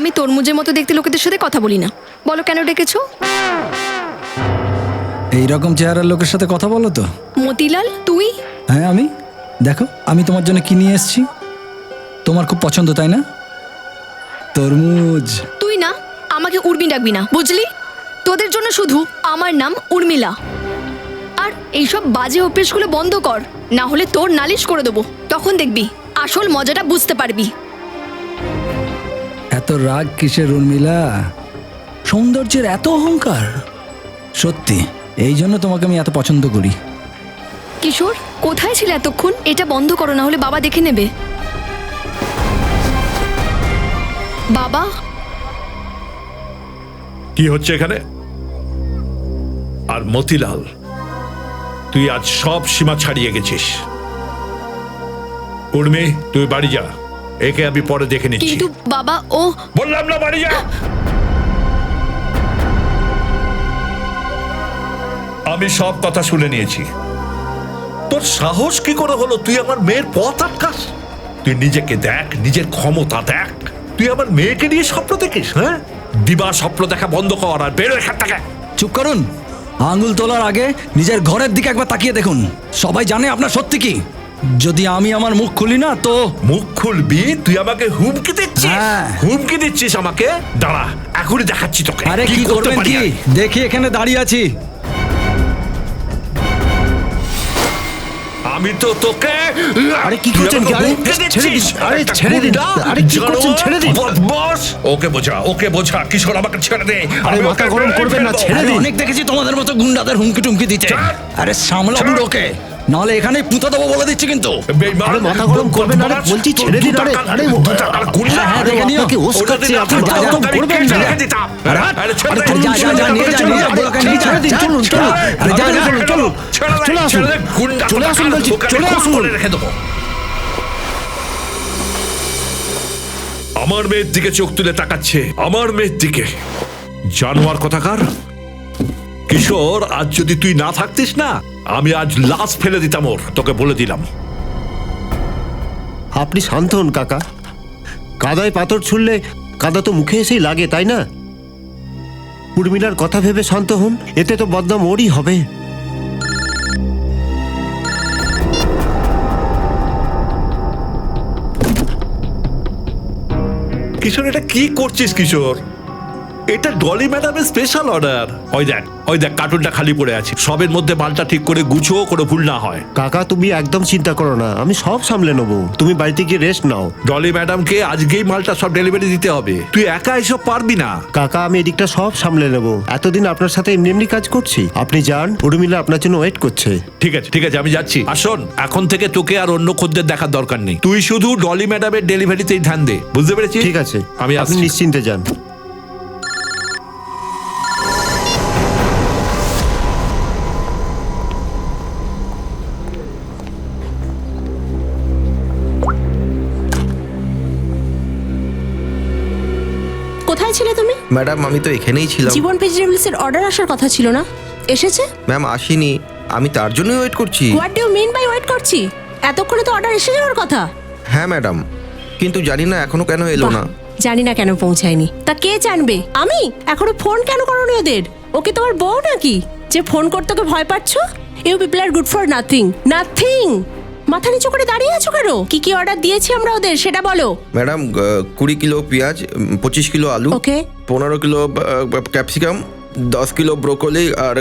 আমি তরমুজের মতো দেখতে লোকেদের সাথে কথা বলি না। বলো কেন ডেকেছো? এইরকম চেহারার লোকের সাথে কথা বলো তো? মতিলাল, তুই? হ্যাঁ আমি। দেখো আমি তোমার জন্য কি নিয়ে এসেছি। তোমার খুব পছন্দ তাই না? তরমুজ। তুই না আমাকে উর্মি ডাকবি না, বুঝলি? তোদের জন্য শুধু আমার নাম উর্মিলা। আর এইসব বাজে অভ্যেসগুলো বন্ধ কর, না হলে তোর নালিশ করে দেবো। তখন দেখবি আসল মজাটা বুঝতে পারবি। এত রাগ কিসের উর্মিলা? সৌন্দর্যের এত অহংকার? সত্যি এই জন্য তোমাকে আমি এত পছন্দ করি। কিশোর, কোথায় ছিলে এতক্ষণ? এটা বন্ধ করো, না হলে বাবা দেখে নেবে। বাবা, কি হচ্ছে এখানে? আর মতিলাল, তুই আজ সব সীমা ছাড়িয়ে গেছিস। উর্মি, তুই বাড়ি যা, একে আমি পরে দেখে নিচ্ছি। কিন্তু বাবা, ও বললাম না বাড়ি যা। আমি সব কথা শুনে নিয়েছি। তোর সাহস কি করে হলো তুই আমার মেয়ের পথ আটকাস? তুই নিজেকে দেখ, নিজের ক্ষমতা দেখ। তুই আমার মেয়েকে নিয়ে স্বপ্ন দেখিস? হ্যাঁ, দিবা স্বপ্ন দেখা বন্ধ কর আর বেরো এখান থেকে। চুপ করুন। আঙুল তোলার আগে নিজের ঘরের দিকে একবার তাকিয়ে দেখুন। সবাই জানে আপনার সত্যি কি। যদি আমি আমার মুখ খুলি না তো। মুখ খুলবি? তুই আমাকে হুমকি দিচ্ছিস? হ্যাঁ। হুমকি দিচ্ছিস আমাকে? দাঁড়া, এখনই দেখাচ্ছি তোকে। আরে কি করতে করবেন পারি কি? আমি। দেখি এখানে দাঁড়িয়ে আছি। আমি তো তোকে। আরে কি করছেন? তুই আমাকে আরে হুমকি ছেড়ে দিন। দিচ্ছিস? আরে একটা ছেড়ে দিন। গুন্ডা, আরে কি করছেন? ছেড়ে দিন। বদমাশ। ওকে বোঝা, ওকে বোঝা। কিশোর, আমাকে ছেড়ে দে। আরে আমি মাথা ওকে গরম মেরে করবেন না, ফেলবো। ছেড়ে আরে দিন। অনেক দেখেছি তোমাদের মতো গুন্ডাদের হুমকি টুমকি দিতে। ছাড়। আরে সামলা ছাড়। বুড়োকে, নাহলে এখানেই পুঁতে দেবো বলে দিচ্ছি কিন্তু। বেঈমান, আরে মাথা গরম করবেন না, আরে বদমাশ, বলছি তোর ছেড়ে দিন। আরে আরে টাকার গুন্ডা। হ্যাঁ, আরে দেখে নিও। আপনাকে উস্কাচ্ছে, আপনি ওটা মাথা দিতাম, গরম তোকে করবেন কেটে না। রেখে দিতাম। আরে ছেড়ে দে। আরে যা, যা, নিয়ে যা, নিয়ে যা, বুড়োকে নিয়ে যা। ছেড়ে দিন, চলুন চলুন। আরে যা, যা, চলুন চলুন। ছেড়ে দে, চলে আসুন, ছেড়ে দে, গুন্ডা চলে আসুন কোথাকার, বলছি, তোকে আমি চলে খুন আসুন। করে রেখে দেবো। আমার মেয়ের দিকে চোখ তুলে তাকাচ্ছে, আমার মেয়ের দিকে। জানোয়ার কোথাকার। কিশোর, আজ যদি তুই না থাকতিস না, আমি আজ লাশ ফেলে দিতাম ওর। তোকে বলে দিলাম। আপনি শান্ত হন কাকা। কাদায় পাথর ছুঁড়লে কাদা তো মুখে এসেই লাগে, তাই না? উর্মিলার কথা ভেবে শান্ত হন, এতে তো বদনাম ওরই হবে। কিশোর, এটা কি করছিস কিশোর? এটা ডলি ম্যাডামের স্পেশাল অর্ডার। ওই দেখ কার্টুনটা খালি পড়ে আছে। সবের মধ্যে মালটা ঠিক করে গুছো, কোনো ভুল না হয়। কাকা তুমি একদম চিন্তা করো না, আমি সব সামলে নেবো। তুমি বাড়িতে গিয়ে রেস্ট নাও। ডলি ম্যাডামকে আজকেই মালটা সব ডেলিভারি দিতে হবে। তুই একা এসব পারবি না। কাকা আমি এদিকটা সব সামলে নেবো। এতদিন আপনার সাথে এমনি এমনি কাজ করছি। আপনি যান, উর্মিলা আপনার জন্য ওয়েট করছে। ঠিক আছে ঠিক আছে, আমি যাচ্ছি। আর শোন, এখন থেকে তোকে আর অন্য খদ্দের দেখার দরকার নেই। তুই শুধু ডলি ম্যাডামের ডেলিভারিতেই ধ্যান দে, বুঝতে পেরেছিস? ঠিক আছে, আমি আপনি আসছি। নিশ্চিন্তে যান। কোথায় ছিলে তুমি? ম্যাডাম আমি তো এখানেই ছিলাম। জীবন ভেজিটেবলসের অর্ডার আসার কথা ছিল না? এসেছে? ম্যাম আসেনি, আমি তার জন্যই ওয়েট করছি। What do you mean by wait করছি? এতক্ষণে তো অর্ডার এসে যাওয়ার কথা। হ্যাঁ ম্যাডাম, কিন্তু জানি না এখনো কেন এলো না। জানি না কেন পৌঁছায়নি। তা কে জানবে? আমি? এখনো ফোন কেন করোনি ওদের? ওকে তোমার বউ নাকি যে ফোন করতে ওকে ভয় পাচ্ছ? You people are good for nothing. Nothing. মাথা নিচু করে দাঁড়িয়ে আছো কেন? কি কি অর্ডার দিয়েছি আমরা ওদের সেটা বলো। ম্যাডাম 20 কিলো পেঁয়াজ, 25 কিলো আলু, ওকে। 15 কিলো ক্যাপসিকাম, 10 কিলো ব্রোকলি আর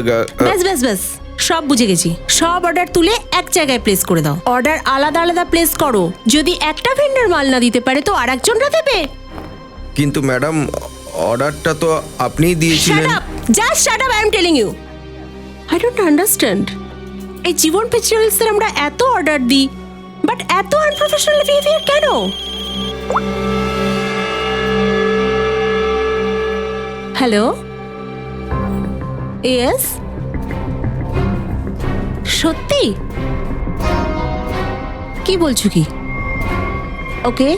ব্যাস ব্যাস ব্যাস, সব বুঝে গেছি। সব অর্ডার তুলে এক জায়গায় প্লেস করে দাও। অর্ডার আলাদা আলাদা প্লেস করো। যদি একটা ভেন্ডর মাল না দিতে পারে তো আরেকজনরা দেবে। কিন্তু ম্যাডাম অর্ডারটা তো আপনিই দিয়েছিলেন। Shut up, just shut up, I am telling you. I don't understand. এই জীবন ভেজিটেবলসের আমরা এত অর্ডার দিই, বাট এত আনপ্রফেশনাল বিহেভিয়ার কেন? হ্যালো, ইয়েস, সত্যি? কি বলছো কি? ওকে,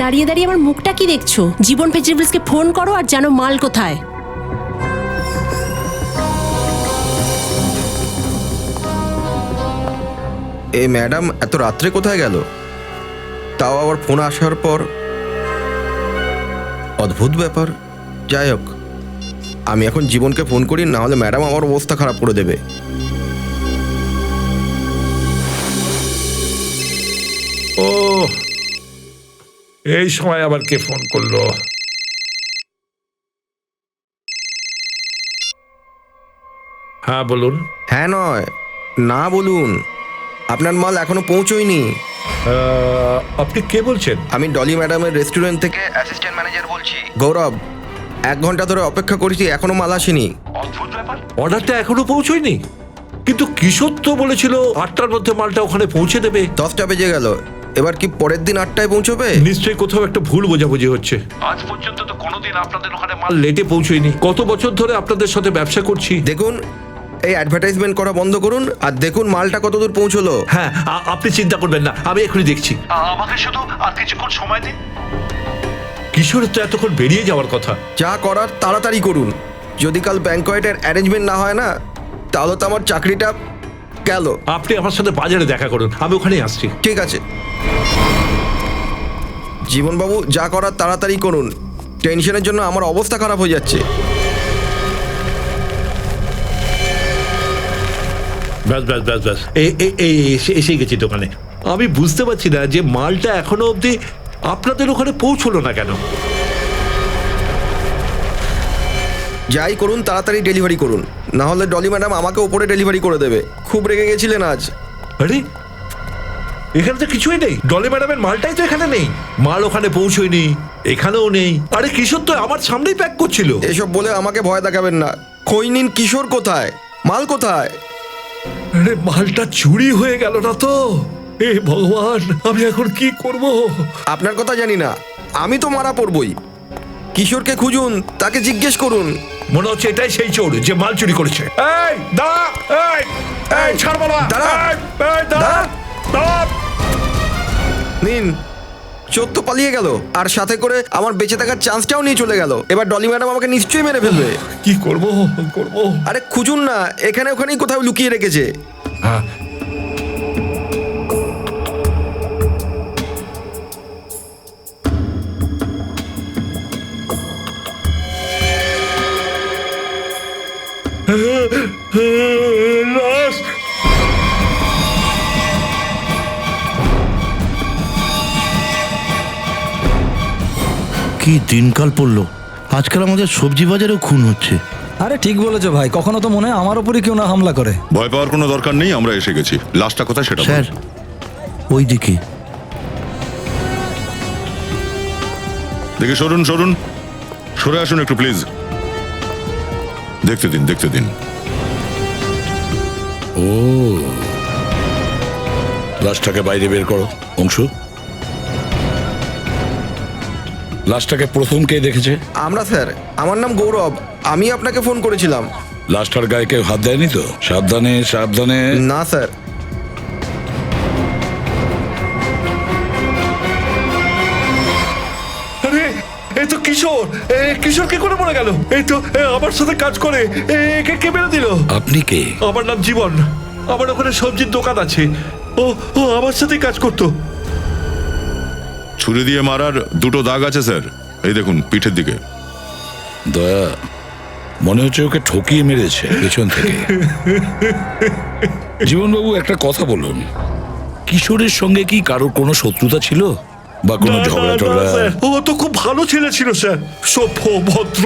দাঁড়িয়ে দাঁড়িয়ে আমার মুখটা কি দেখছো? জীবন ভেজিটেবলসকে ফোন করো আর জানো মাল কোথায়। এ ম্যাডাম এত রাত্রে কোথায় গেল? তাও আবার ফোন আসার পর। অদ্ভুত ব্যাপার। যাই হোক, আমি এখন জীবনকে ফোন করি, না হলে ম্যাডাম আমার অবস্থা খারাপ করে দেবে। ও, এই সময় আবার কে ফোন করলো? হ্যাঁ বলুন। হ্যাঁ নয়, না বলুন। আপনার মাল এখনো পৌঁছয়নি। আপনি কে বলছেন? আমি ডলি ম্যাডামের রেস্টুরেন্ট থেকে অ্যাসিস্ট্যান্ট ম্যানেজার বলছি। গৌরব, 1 ঘন্টা ধরে অপেক্ষা করেছি, এখনো মাল আসেনি। অদ্ভুত ব্যাপার, অর্ডারটা এখনো পৌঁছয়নি। কিন্তু কিশোর তো বলেছিল 8টার মধ্যে মালটা ওখানে পৌঁছে দেবে। 10টা বেজে গেল, এবার কি পরের দিন 8টায় পৌঁছবে? নিশ্চয়ই কোথাও একটা ভুল বোঝাবুঝি হচ্ছে। আজ পর্যন্ত তো কোনোদিন আপনাদের ওখানে মাল লেটে পৌঁছয়নি। কত বছর ধরে আপনাদের সাথে ব্যবসা করছি। দেখুন, এই অ্যাডভার্টাইজমেন্ট করা বন্ধ করুন আর দেখুন মালটা কতদূর পৌঁছলো। হ্যাঁ, আপনি চিন্তা করবেন না, আমি এখনই দেখছি। আমাকে শুধু আর কিছুক্ষণ সময় দিন। কিশোরের তো এতক্ষণ বেরিয়ে যাওয়ার কথা। যা করার তাড়াতাড়ি করুন। যদি কাল ব্যাংকয়েটের অ্যারেঞ্জমেন্ট না হয় না, তাহলে তো আমার চাকরিটা গেল। আপনি আমার সাথে বাজারে দেখা করুন, আমি ওখানেই আসছি। ঠিক আছে জীবনবাবু, যা করার তাড়াতাড়ি করুন। টেনশনের জন্য আমার অবস্থা খারাপ হয়ে যাচ্ছে। ব্যাস ব্যাস ব্যাস ব্যাস, এসে গেছি দোকানে। আমি বুঝতে পারছি না যে মালটা এখনো অবধি আপনাদের ওখানে পৌঁছলো না কেন। যাই করুন তাড়াতাড়ি ডেলিভারি করুন, না হলে ডলি ম্যাডাম আমাকে ওপরে ডেলিভারি করে দেবে। খুব রেগে গেছিলেন আজ। আরে, এখানে তো কিছুই নেই। ডলি ম্যাডামের মালটাই তো এখানে নেই। মাল ওখানে পৌঁছয়নি, এখানেও নেই। আরে কিশোর তো আমার সামনেই প্যাক করছিল। এসব বলে আমাকে ভয় দেখাবেন না। খোঁজ নিন, কিশোর কোথায়, মাল কোথায়? আরে, মালটা চুরি হয়ে গেল না তো? এ ভগবান, আমি এখন কি করব? আপনার কথা জানি না, আমি তো মারা পড়বই। কিশোরকে খুঁজুন, তাকে জিজ্ঞেস করুন। মনে হচ্ছে এটাই সেই চোর যে মাল চুরি করেছে। এই দাঁড়া, এই ছাড়বো না। দাঁড়া। এই দাঁড়া, দাঁড়া। নিন, চোর তো পালিয়ে গেল, আর সাথে করে আমার বেঁচে থাকার চান্সটাও নিয়ে চলে গেল। এবার ডলি ম্যাডাম আমাকে নিশ্চয়ই মেরে ফেলবে। কি করব? আরে খুঁজুন না, এখানে ওখানেই কোথাও লুকিয়ে রেখেছে। হ্যাঁ, লাশ। কি দিনকাল পড়লো, আজকাল আমাদের সবজি বাজারেও খুন হচ্ছে। আরে ঠিক বলেছো ভাই, কখনো তো মনে হয় আমার উপরই কেউ না হামলা করে। ভয় পাওয়ার কোনো দরকার নেই, আমরা এসে গেছি। লাশটা কোথায় সেটা বলুন। স্যার, ওই দিকে। দেখে সরুন সরুন, সরে আসুন একটু প্লিজ। দেখতে দিন, দেখতে দিন। ও, লাশটাকে বাইরে বের করো। অংশু, লাশটাকে প্রথম কে দেখেছে? আমরা স্যার, আমার নাম গৌরব, আমি আপনাকে ফোন করেছিলাম। লাশটার গায়ে কেউ হাত দেয়নি তো? সাবধানে সাবধানে। না স্যার। আরে, এই তো কিশোর। কিশোর কি করে মরে গেল? এই তো আমার সাথে কাজ করে। একে কে মেরে দিল? আপনি কে? আমার নাম জীবন, আমার ওখানে সবজির দোকান আছে। ও ও আমার সাথেই কাজ করতো। ছুরি দিয়ে মারার 2টো দাগ আছে স্যার, এই দেখুন পিঠের দিকে। দয়া, মনে হচ্ছে ওকে ঠকিয়ে মেরেছে পেছন থেকে। জীবনবাবু, একটা কথা বলুন, কিশোরের সঙ্গে কি কারোর কোনো শত্রুতা ছিল বা কোনো না, ঝগড়া না, টগড়া? স্যার, ও তো খুব ভালো ছেলে ছিল স্যার, সভ্য ভদ্র।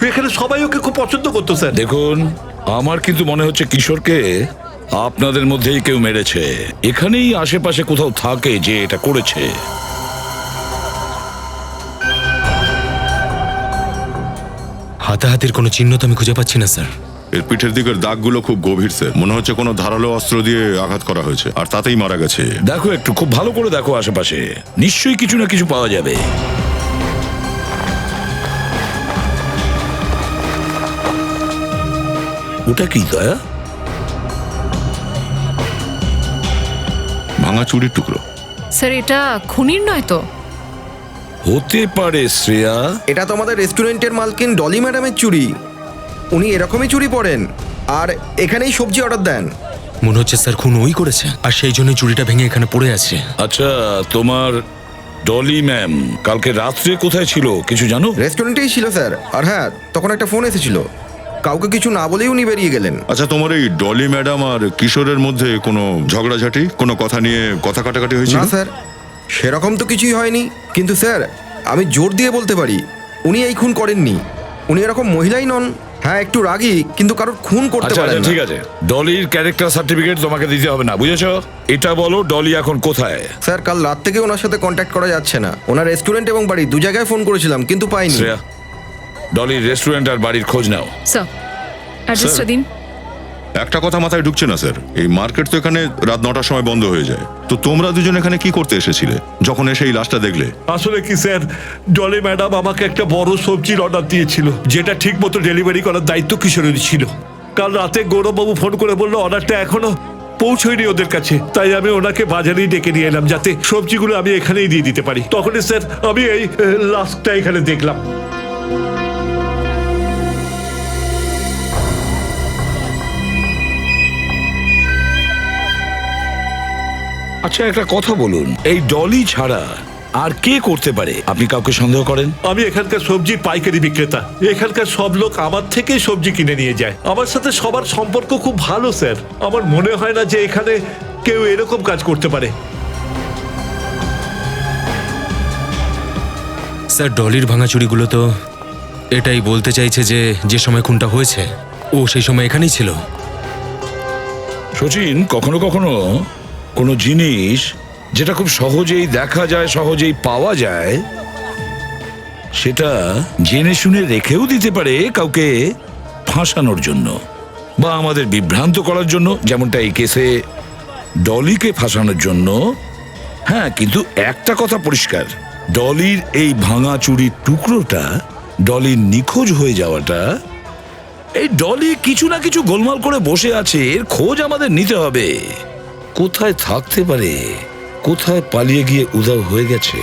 এখানে সবাই ওকে খুব পছন্দ করতো স্যার। দেখুন, আমার কিন্তু মনে হচ্ছে কিশোরকে আপনাদের মধ্যেই কেউ মেরেছে। এখানেই আশেপাশে কোথাও থাকে যে এটা করেছে। হাতাহাতির কোনো চিহ্ন তো আমি খুঁজে পাচ্ছি না স্যার। এর পিঠের দিকের দাগগুলো খুব গভীর স্যার, মনে হচ্ছে কোনো ধারালো অস্ত্র দিয়ে আঘাত করা হয়েছে, আর তাতেই মারা গেছে। দেখো, একটু খুব ভালো করে দেখো আশেপাশে, নিশ্চয়ই কিছু না কিছু পাওয়া যাবে। ওটা কি দয়া? ভাঙা চুরির টুকরো। স্যার, এটা খুনির নয় তো? হতে পারে শ্রেয়া। এটা তো আমাদের রেস্টুরেন্টের মালকিন ডলি ম্যাডামের চুরি। উনি এরকমই চুরি পড়েন আর এখানেই সবজি অর্ডার দেন। মনে হচ্ছে স্যার খুন ওই করেছে, আর সেই জন্য চুরিটা ভেঙে এখানে পড়ে আছে। আচ্ছা, তোমার ডলি ম্যাম কালকে রাত্রে কোথায় ছিল কিছু জানো? রেস্টুরেন্টেই ছিল স্যার। আর হ্যাঁ, তখন একটা ফোন এসেছিল, কাউকে কিছু না বলেই উনি বেরিয়ে গেলেন। আচ্ছা, তোমার এই ডলি ম্যাডাম আর কিশোরের মধ্যে কোনো ঝগড়াঝাটি, কোনো কথা নিয়ে কথা কাটাকাটি হয়েছিল? না স্যার, সেরকম তো কিছুই হয়নি। কিন্তু স্যার, আমি জোর দিয়ে বলতে পারি উনি এই খুন করেননি। উনি এরকম মহিলাই নন। হ্যাঁ, একটু রাগী, কিন্তু কারোর খুন করতে আচ্ছা পারেন আচ্ছা না। ঠিক আছে, ডলির ক্যারেক্টার সার্টিফিকেট তোমাকে দিতে হবে না, বুঝেছো? এটা বলো ডলি এখন কোথায়? স্যার, কাল রাত থেকে ওনার সাথে কন্ট্যাক্ট করা যাচ্ছে না। ওনার রেস্টুরেন্ট এবং বাড়ি দু জায়গায় ফোন করেছিলাম, কিন্তু পাইনি। শ্রেয়া, ডলির রেস্টুরেন্ট আর বাড়ির খোঁজ নাও। স্যার অ্যাড্রেসটা দিন। একটা কথা মাথায় ঢুকছে না স্যার, এই মার্কেট তো এখানে রাত 9টার সময় বন্ধ হয়ে যায়, তো তোমরা দুজন এখানে কি করতে এসেছিলে যখন এসে এই লাশটা দেখলে? আসলে কি স্যার, ডলি ম্যাডাম আমাকে একটা বড় সবজির অর্ডার দিয়েছিল, যেটা ঠিক মতো ডেলিভারি করার দায়িত্ব কিশোরের ছিল। কাল রাতে গৌরববাবু ফোন করে বললো অর্ডারটা এখনো পৌঁছয়নি ওদের কাছে, তাই আমি ওনাকে বাজারেই ডেকে নিয়ে এলাম যাতে সবজিগুলো আমি এখানেই দিয়ে দিতে পারি। তখনই স্যার আমি এই লাশটা এখানে দেখলাম। আচ্ছা একটা কথা বলুন, এই ডলি ছাড়া আর কে করতে পারে? আপনি কাউকে সন্দেহ করেন? আমি এখানকার সবজির পাইকারি বিক্রেতা। এখানকার সব লোক আমার থেকে সবজি কিনে নিয়ে যায়। আমার সাথে সবার সম্পর্ক খুব ভালো স্যার। আমার মনে হয় না যে এখানে কেউ এরকম কাজ করতে পারে। স্যার, ডলির ভাঙাচুরিগুলো তো এটাই বলতে চাইছে যে যে সময় খুনটা হয়েছে ও সেই সময় এখানেই ছিল। সচিন, কখনো কখনো কোনো জিনিস যেটা খুব সহজেই দেখা যায়, সহজেই পাওয়া যায়, সেটা জেনে শুনে রেখেও দিতে পারে কাউকে ফাঁসানোর জন্য বা আমাদের বিভ্রান্ত করার জন্য, যেমনটা এই কেসে ডলিকে ফাঁসানোর জন্য। হ্যাঁ, কিন্তু একটা কথা পরিষ্কার, ডলির এই ভাঙা চুরির টুকরোটা, ডলির নিখোঁজ হয়ে যাওয়াটা, এই ডলি কিছু না কিছু গোলমাল করে বসে আছে, এর খোঁজ আমাদের নিতে হবে। কোথায় থাকতে পারে, কোথায় পালিয়ে গিয়ে উধাও হয়ে গেছে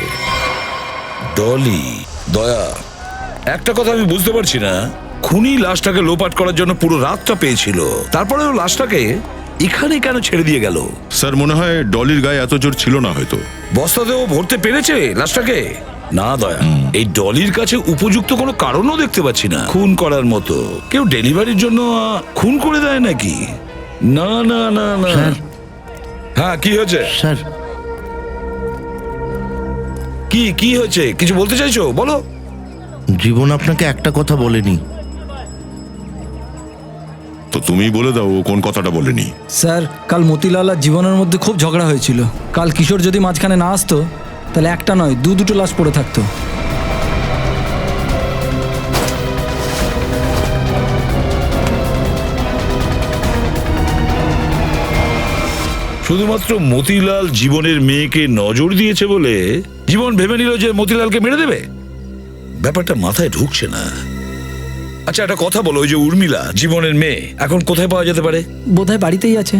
ডলি? দয়া, একটা কথা আমি বুঝতে পারছি না, খুনি লাশটাকে লোপাট করার জন্য পুরো রাতটা পেয়েছিল, তারপরে ও লাশটাকে এখানে কেন ছেড়ে দিয়ে গেল? স্যার, মনে হয় ডলির গায়ে এত জোর ছিল না হয়তো। বস্তাতেও ভরতে পেরেছে লাশটাকে? না দয়া, এই ডলির কাছে উপযুক্ত কোনো কারণও দেখতে পাচ্ছি না খুন করার মতো। কেউ ডেলিভারির জন্য খুন করে দেয় নাকি? না না না না। হ্যাঁ, কি হয়েছে স্যার? কি হয়েছে? কিছু বলতে চাইছো? বলো। জীবন আপনাকে একটা কথা বলেনি। তো তুমি বলে দাও ও কোন কথাটা বলেনি। স্যার, কাল মতিলাল আর জীবনের মধ্যে খুব ঝগড়া হয়েছিল। কাল কিশোর যদি মাঝখানে না আসতো তাহলে একটা নয় দুটো লাশ পড়ে থাকতো। শুধুমাত্র মতিলাল জীবনের মেয়েকে নজর দিয়েছে বলে জীবন ভেবে নিল যে মতিলালকে মেরে দেবে? ব্যাপারটা মাথায় ঢুকছে না। আচ্ছা একটা কথা বলো, ওই যে উর্মিলা জীবনের মেয়ে এখন কোথায় পাওয়া যেতে পারে? বোধহয় বাড়িতেই আছে।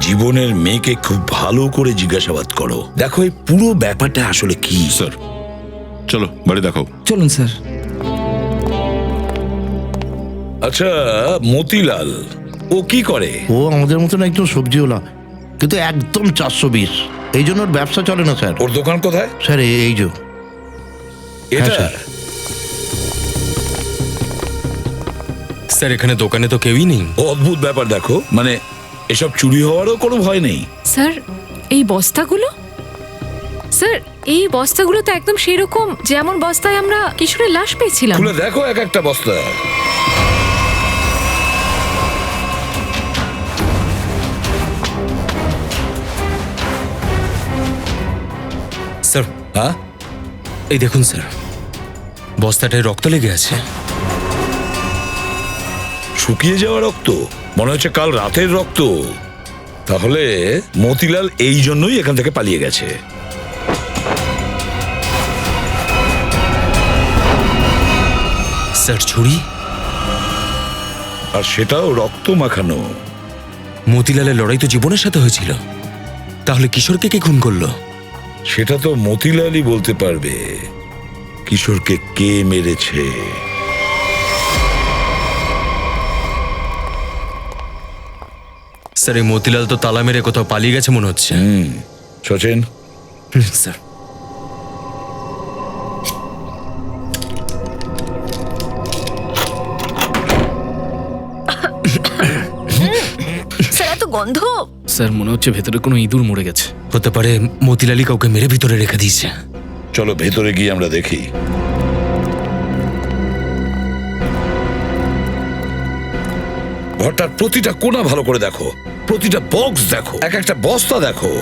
জীবনের মেয়েকে খুব ভালো করে জিজ্ঞাসাবাদ করো, দেখো এই পুরো ব্যাপারটা আসলে কি। স্যার চলো বাড়ি দেখাও। চলুন স্যার। আচ্ছা, মতিলাল ও কি করে? ও আমাদের মতন একজন সবজিওয়ালা, কিন্তু একদম 420। এই জন্য ওর ব্যবসা চলে না স্যার। ওর দোকান কোথায়? স্যার এই যে এটা স্যার। স্যার, এখানে দোকানে তো কেউই নেই। অদ্ভুত ব্যাপার, দেখো মানে এসব চুরি হওয়ারও কোনো ভয় নেই। স্যার এই বস্তাগুলো, স্যার এই বস্তাগুলো তো একদম সেরকম যেমন বস্তায় আমরা কিশোরের লাশ পেয়েছিলাম। খুলে দেখো এক একটা বস্তা। স্যার, হ্যাঁ এই দেখুন স্যার, বস্তাটায় রক্ত লেগে আছে। শুকিয়ে যাওয়া রক্ত, মনে হচ্ছে কাল রাতের রক্ত। তাহলে মতিলাল এই জন্যই এখান থেকে পালিয়ে গেছে। স্যার, ছুরি, আর সেটাও রক্ত মাখানো। মতিলালের লড়াই তো জীবনের সাথে হয়েছিল, তাহলে কিশোরকে কে খুন করলো? সেটা তো মতিলালই বলতে পারবে কিশোরকে কে মেরেছে। স্যার এই মতিলাল তো তালা মেরে কোথাও পালিয়ে গেছে মনে হচ্ছে। সচিন, স্যার স্যার এত গন্ধ। স্যার মনে হচ্ছে ভেতরে কোনো ইঁদুর মরে গেছে। হতে পারে মতিলালই কাউকে মেরে ভিতরে রেখে দিয়েছে। চলো ভেতরে গিয়ে আমরা দেখি। ঘরটার প্রতিটা কোণা ভালো করে দেখো, প্রতিটা বক্স দেখো, এক একটা বস্তা দেখো।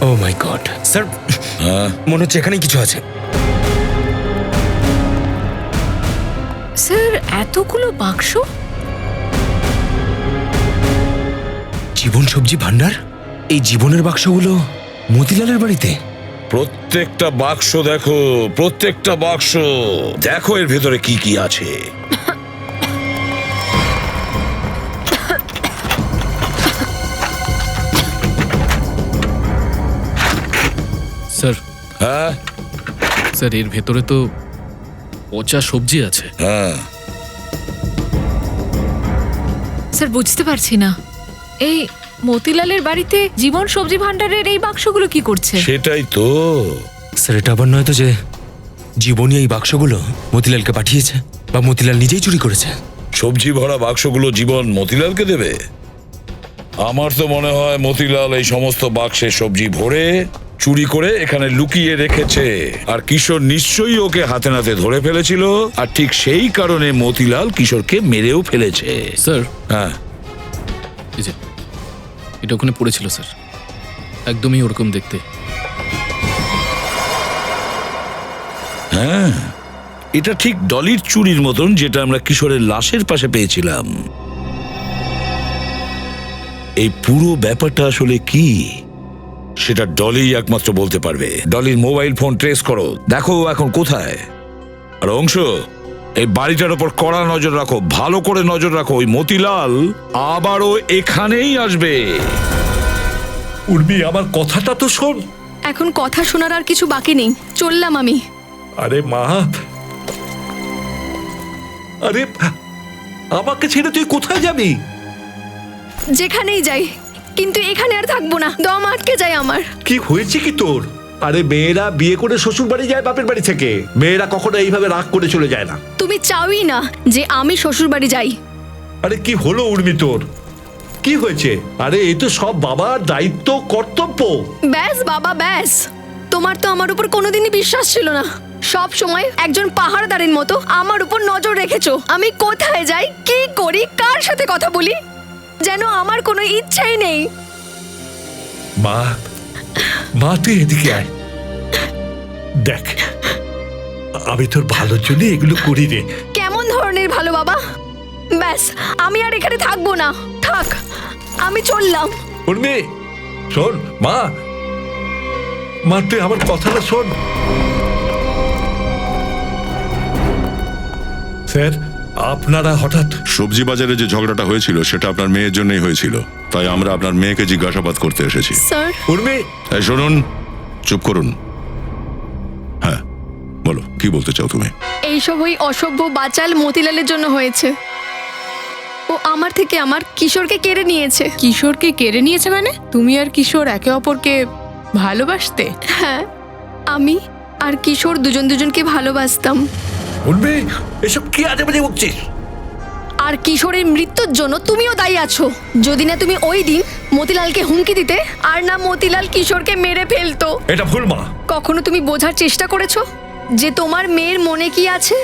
ও মাই গড স্যার, মনে হচ্ছে এখানেই কিছু আছে। স্যার এতগুলো বাক্স? জীবন সবজি ভান্ডার? এই জীবনের বাক্সগুলো মতিলালের বাড়িতে? প্রত্যেকটা বাক্স দেখো, প্রত্যেকটা বাক্স দেখো এর ভেতরে কি কি আছে। স্যার, হ্যাঁ স্যার এর ভেতরে তো পচা সবজি আছে। হ্যাঁ, স্যার বুঝতে পারছি না, এই মতিলালের বাড়িতে জীবন সবজি ভান্ডারের এই বাক্সগুলো কি করছে? সেটাই তো। স্যার এটা আবার নয় তো যে জীবনী এই বাক্সগুলো মতিলালকে পাঠিয়েছে বা মতিলাল নিজেই চুরি করেছে? সবজি ভরা বাক্সগুলো জীবন মতিলালকে দেবে? আমার তো মনে হয় মতিলাল এই সমস্ত বাক্সে সবজি ভরে চুরি করে এখানে লুকিয়ে রেখেছে, আর কিশোর নিশ্চয়ই ওকে হাতে নাতে ধরে ফেলেছিল, আর ঠিক সেই কারণে মতিলাল কিশোরকে মেরেও ফেলেছে। স্যার, হ্যাঁ, এই যে এটা ওখানে পড়েছিল স্যার, একদমই ওরকম দেখতে। হ্যাঁ, এটা ঠিক ডলির চুরির মতন, যেটা আমরা কিশোরের লাশের পাশে পেয়েছিলাম। এই পুরো ব্যাপারটা আসলে কি সেটা ডলি একমাত্র বলতে পারবে। ডলির মোবাইল ফোন ট্রেস করো, দেখো ও এখন কোথায়। আর অংশ, এই বাড়িটার ওপর কড়া নজর রাখো, ভালো করে নজর রাখো। ওই মতিলাল আবারও এখানেই আসবে। উর্মি, আমার কথাটা তো শোন। এখন কথা শোনার আর কিছু বাকি নেই, চললাম আমি। আরে মা, আরে আমাকে ছেড়ে তুই কোথায় যাবি? যেখানেই যাই, কিন্তু এখানে আর থাকবো না, দম আটকে যায় আমার। কি হয়েছে কি তোর? আরে মেয়েরা বিয়ে করে শ্বশুর বাড়ি যায় বাপের বাড়ি থেকে, মেয়েরা কখনো এইভাবে রাগ করে চলে যায় না। তুমি চাওই না যে আমি শ্বশুর বাড়ি যাই। আরে কি হলো উর্মি তোর? কি হয়েছে? আরে এই তো সব বাবার দায়িত্ব, কর্তব্য। ব্যাস বাবা ব্যাস, তোমার তো আমার উপর কোনোদিনই বিশ্বাস ছিল না। সব সময় একজন পাহাড়দারের মতো আমার উপর নজর রেখেছো। আমি কোথায় যাই, কি করি, কার সাথে কথা বলি, যেন আমার কোনো ইচ্ছাই নেই। মা, মা তুই এদিকে আয়। দেখ, আমি তোর ভালোর জন্য এগুলো করি রে। কেমন ধরনের ভালো বাবা? ব্যাস আমি আর এখানে থাকবো না, থাক, আমি চললাম। উর্মি শোন, মা, মা তুই আমার কথাটা শোন। স্যার, আপনারা হঠাৎ? সবজি বাজারে যে ঝগড়াটা হয়েছিল সেটা আপনার মেয়ের জন্যই হয়েছিল, তাই আমরা আপনার মেয়েকে জিজ্ঞাসাবাদ করতে এসেছি। স্যার, উর্মি, এই শুনুন, চুপ করুন। হ্যাঁ বলো, কি বলতে চাও তুমি? এইসব ওই অসভ্য বাচাল মতিলালের জন্য হয়েছে। ও আমার থেকে আমার কিশোরকে কেড়ে নিয়েছে। কিশোরকে কেড়ে নিয়েছে মানে? তুমি আর কিশোর একে অপরকে ভালোবাসতে? হ্যাঁ, আমি আর কিশোর দুজন দুজনকে ভালোবাসতাম। উর্মি, এসব কি আজে বাজে বকছিস? আর কিশোরের মৃত্যুর জন্য তুমিও দায়ী আছো। যদি না তুমি ওই দিন মতিলালকে হুমকি দিতে, আর না মতিলাল কিশোরকে মেরে ফেলতো। এটা ভুল মা। কখনো তুমি বোঝার চেষ্টা করেছো যে তোমার মেয়ের মনে কি আছে?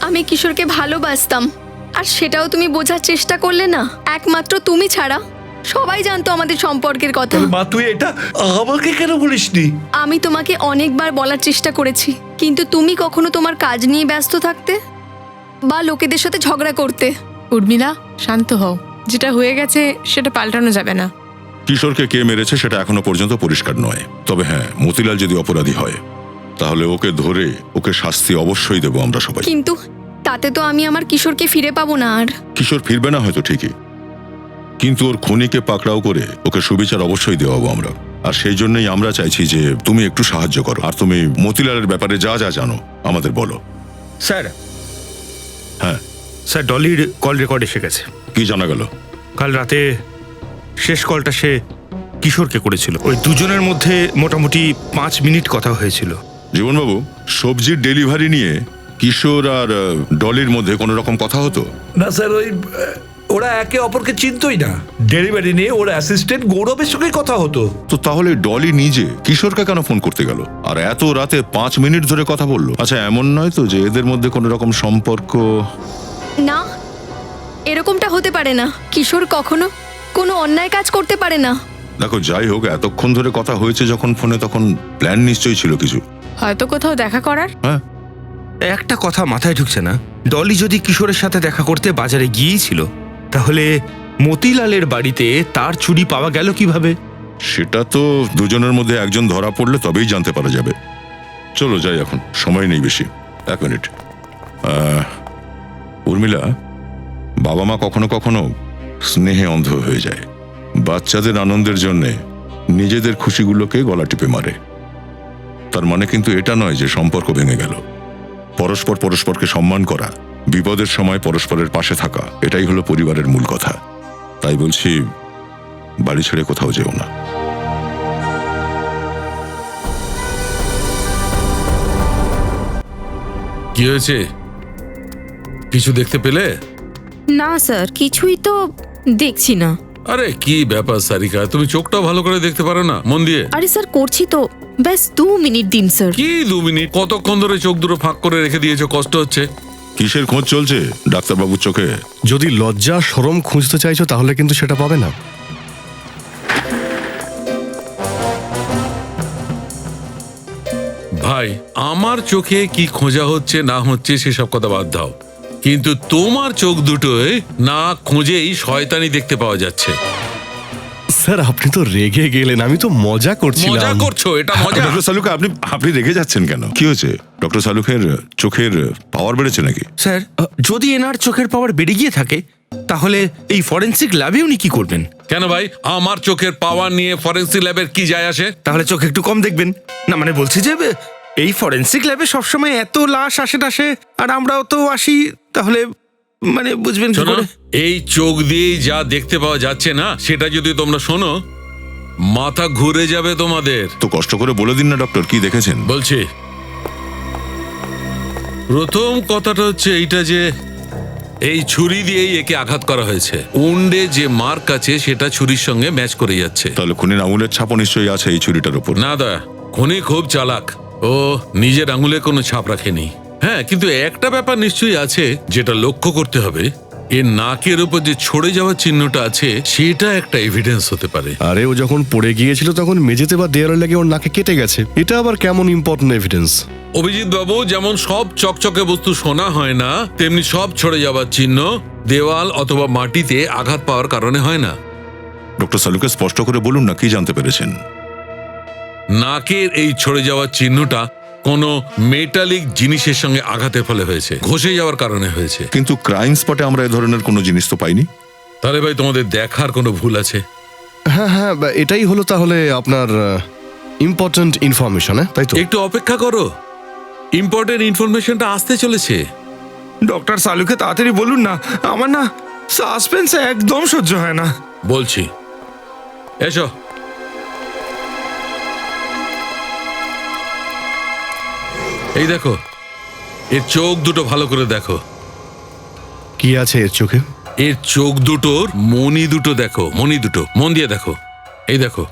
আমি কিশোরকে ভালোবাসতাম, আর সেটাও তুমি বোঝার চেষ্টা করলে না। একমাত্র তুমি ছাড়া সবাই জানতো আমাদের সম্পর্কের কথা। মা তুই এটা আমাকে কেন বলিসনি? আমি তোমাকে অনেকবার বলার চেষ্টা করেছি, কিন্তু তুমি কখনো তোমার কাজ নিয়ে ব্যস্ত থাকতে বা লোকেদের সাথে ঝগড়া করতে। উর্মিলা, শান্ত হও, যেটা হয়ে গেছে সেটা পাল্টানো যাবে না। কিশোরকে কে মেরেছে সেটা এখনো পর্যন্ত পরিষ্কার নয়, তবে হ্যাঁ, মতিলাল যদি অপরাধী হয় তাহলে ওকে ধরে ওকে শাস্তি অবশ্যই দেবো আমরা সবাই। কিন্তু তাতে তো আমি আমার কিশোরকে ফিরে পাবো না। আর কিশোর ফিরবে না হয়তো ঠিকই, কিন্তু ওর খুনিকে পাকড়াও করে ওকে সুবিচার অবশ্যই দেওয়াবো আমরা। আর সেই জন্যই আমরা চাইছি যে তুমি একটু সাহায্য করো, আর তুমি মতিলালের ব্যাপারে যা যা জানো আমাদের বলো। স্যার, হ্যাঁ স্যার ডলির কল রেকর্ড এসে গেছে। কি জানা গেল? কাল রাতে শেষ কলটা সে কিশোরকে করেছিল। ওই দুজনের মধ্যে মোটামুটি 5 মিনিট কথা হয়েছিল। জীবনবাবু, সবজির ডেলিভারি নিয়ে কিশোর আর ডলির মধ্যে কোনো রকম কথা হতো? না স্যার, ওরা একে অপরকে চিনতই না। ডেলিভারি নিয়ে ওর অ্যাসিস্ট্যান্ট গৌরবের সঙ্গে কথা হতো। তো তাহলে ডলি নিজে কিশোরকে কেন ফোন করতে গেল আর এত রাতে 5 মিনিট ধরে কথা বললো? আচ্ছা, এমন নয় তো যে এদের মধ্যে কোনো রকম সম্পর্ক? না, এরকমটা হতে পারে না। কিশোর কখনো কোনো অন্যায় কাজ করতে পারে না। দেখো, যাই হোক, এতক্ষণ ধরে কথা হয়েছে যখন ফোনে, তখন প্ল্যান নিশ্চয়ই ছিল কিছু। হয়তো কোথাও দেখা করার। হ্যাঁ, একটা কথা মাথায় ঢুকছে না, ডলি যদি কিশোরের সাথে দেখা করতে বাজারে গিয়েছিল, তাহলে মতিলালের বাড়িতে তার চুরি পাওয়া গেল কিভাবে? সেটা তো দুজনের মধ্যে একজন ধরা পড়লে তবেই জানতে পারা যাবে। চলো যাই, এখন সময় নেই বেশি। 1 মিনিট। উর্মিলা, বাবা মা কখনো কখনো স্নেহে অন্ধ হয়ে যায়। বাচ্চাদের আনন্দের জন্যে নিজেদের খুশিগুলোকে গলা টিপে মারে। তার মানে কিন্তু এটা নয় যে সম্পর্ক ভেঙে গেল। পরস্পর পরস্পরকে সম্মান করা, বিপদের সময় পরস্পরের পাশে থাকা, এটাই হলো পরিবারের মূল কথা। তাই বলছি, বাড়ি ছেড়ে কোথাও যেও না। কি হয়েছে? কিছু দেখতে পেলে? না স্যার, কিছুই তো দেখছি না। আরে কি ব্যাপার সারিকা, তুমি চোখটা ভালো করে দেখতে পারো না মন দিয়ে? আরে স্যার, করছি তো, ব্যাস 2 মিনিট দিন স্যার। কি 2 মিনিট? কতক্ষণ ধরে চোখ দুটো ফাঁক করে রেখে দিয়েছো? কষ্ট হচ্ছে? কিসের খোঁজ চলছে ডাক্তারবাবুর চোখে? যদি লজ্জা শরম খুঁজতে চাইছো তাহলে কিন্তু সেটা পাবে না। ভাই, আমার চোখে কি খোঁজা হচ্ছে না হচ্ছে সেসব কথা বাদ দাও, কিন্তু তোমার চোখ দুটোয় না খুঁজেই শয়তানি দেখতে পাওয়া যাচ্ছে। স্যার, আপনি তো রেগে গেলেন, আমি তো মজা করছিলাম। মজা করছো? এটা মজা? ডক্টর সালুকে, আপনি রেগে যাচ্ছেন কেন? কি হয়েছে? ডক্টর সালুকের চোখের পাওয়ার বেড়েছে নাকি? স্যার, যদি এনার চোখের পাওয়ার বেড়ে গিয়ে থাকে, তাহলে এই ফরেন্সিক ল্যাবে উনি কি করবেন? কেন ভাই, আমার চোখের পাওয়ার নিয়ে ফরেন্সিক ল্যাবের কি যায় আসে? তাহলে চোখ একটু কম দেখবেন। না মানে বলছি যে এই ফরেন্সিক ল্যাবে সবসময় এত লাশ আসে, আর আমরাও তো আসি, তাহলে মানে বুঝবেন কি করে? এই চোখ দিয়ে যা দেখতে পাওয়া যাচ্ছে না, সেটা যদি তোমরা শোনো, মাথা ঘুরে যাবে তোমাদের। তো কষ্ট করে বলে দিন না ডক্টর, কি দেখেছেন? বলছি, প্রথম কথাটা হচ্ছে এইটা যে এই ছুরি দিয়েই একে আঘাত করা হয়েছে। উন্ডে যে মার্ক আছে সেটা ছুরির সঙ্গে ম্যাচ করে যাচ্ছে। তাহলে খুনির আঙুলের ছাপও নিশ্চয়ই আছে এই ছুরিটার উপর। না দয়া, খুনি খুব চালাক, ও নিজের আঙুলে কোনো ছাপ রাখেনি। হ্যাঁ, কিন্তু একটা ব্যাপার নিশ্চয়ই আছে যেটা লক্ষ্য করতে হবে, এর নাকের উপর যে ছড়ে যাওয়ার চিহ্নটা আছে সেটা একটা এভিডেন্স হতে পারে। আরে, ও যখন পড়ে গিয়েছিল তখন মেঝেতে বা দেয়ালে লেগে ওর নাকে কেটে গেছে, এটা আবার কেমন ইম্পর্টেন্ট এভিডেন্স? অভিজিৎ বাবু, যেমন সব চকচকে বস্তু সোনা হয় না, তেমনি সব ছড়ে যাওয়ার চিহ্ন দেওয়াল অথবা মাটিতে আঘাত পাওয়ার কারণে হয় না। ডক্টর সালুকে স্পষ্ট করে বলুন না, কি জানতে পেরেছেন? নাকের এই ছড়ে যাওয়ার চিহ্নটা কোনো মেটালিক জিনিসের সঙ্গে আঘাতের ফলে হয়েছে, ঘষে যাওয়ার কারণে হয়েছে। কিন্তু ক্রাইম স্পটে আমরা এ ধরনের কোনো জিনিস তো পাইনি। তাহলে ভাই, তোমাদের দেখার কোনো ভুল আছে? হ্যাঁ, এটাই হলো তাহলে আপনার ইম্পর্টেন্ট ইনফরমেশন, তাই তো? একটু অপেক্ষা করো, ইম্পর্টেন্ট ইনফরমেশনটা আসতে চলেছে। ডক্টর সালুকে তাড়াতাড়ি বলুন না, আমার না সাসপেন্স একদম সহ্য হয় না। বলছি, এসো। এই দেখো, এর চোখ দুটো ভালো করে দেখো। কি আছে এর চোখে? এর চোখ দুটোর মণি দুটো দেখো, মণি দুটো মন দিয়ে দেখো। এই দেখো,